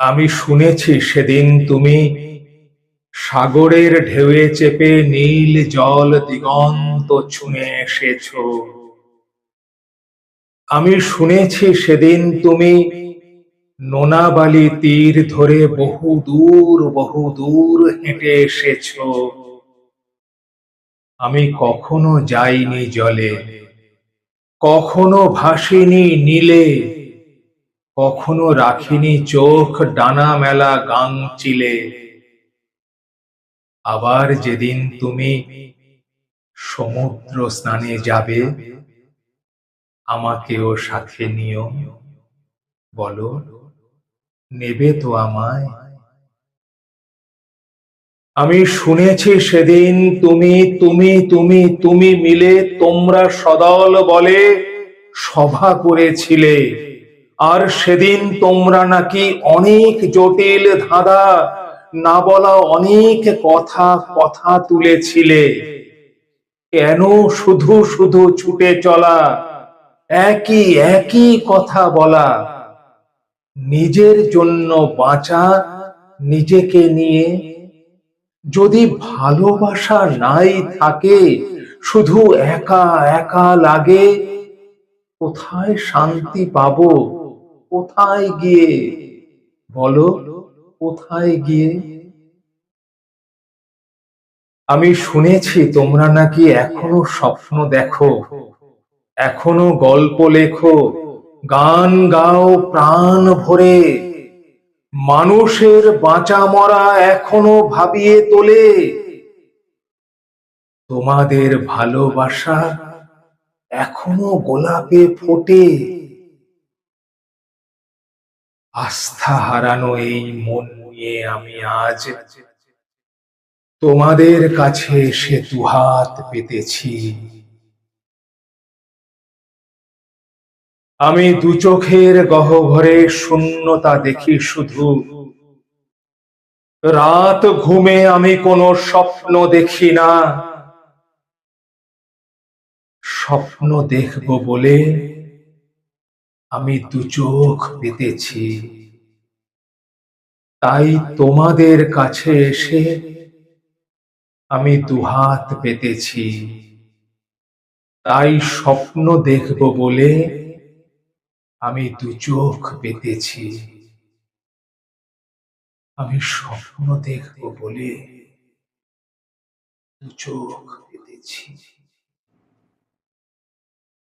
আমি শুনেছি সেদিন তুমি সাগরের ঢেউয়ে চেপে নীল জল দিগন্ত ছুঁয়ে এসেছো। আমি শুনেছি সেদিন তুমি নোনা বালি তীর ধরে বহু দূর হেঁটে এসেছো। আমি কখনো যাইনি জলে, কখনো ভাসিনি নীলে, কখনো রাখিনি চোখ ডানা মেলা গাংচিলে। আবার যেদিন তুমি সমুদ্র স্নানে যাবে, আমাকেও সাথে নিও। বলো, নেবে তো আমায়? আমি শুনেছি সেদিন তুমি মিলে তোমরা সদল বলে সভা করেছিলে। আর সেদিন তোমরা নাকি অনেক জটিল ধাঁধা, না বলা অনেক কথা তুলেছিলে। কেন শুধু শুধু ছুটে চলা, একই একই কথা বলা, নিজের জন্য বাঁচা, নিজেকে নিয়ে। যদি ভালোবাসা নাই থাকে, শুধু একা একা লাগে, কোথায় শান্তি পাবো? কোথায় গিয়ে? বলো, কোথায় গিয়ে? আমি শুনেছি তোমরা নাকি এখনো স্বপ্ন দেখো, এখনো গল্প লেখো, গান গাও প্রাণ ভরে, মানুষের বাঁচা মরা এখনো ভাবিয়ে তোলে। তোমাদের ভালোবাসা এখনো গোলাপে ফোটে। আস্থা হারানো এই মন নিয়ে আমি আজ তোমাদের কাছে এসে দুহাত পেতেছি। আমি দু চোখের গহ্বরে শূন্যতা দেখি শুধু। রাত ঘুমে আমি কোনো স্বপ্ন দেখি না। স্বপ্ন দেখব বলে আমি দু চোখ পেতেছি। তাই তোমাদের কাছে এসে আমি দুহাত পেতেছি। তাই স্বপ্ন দেখব বলে আমি দু চোখ পেতেছি। আমি স্বপ্ন দেখব বলে দু চোখ পেতেছি।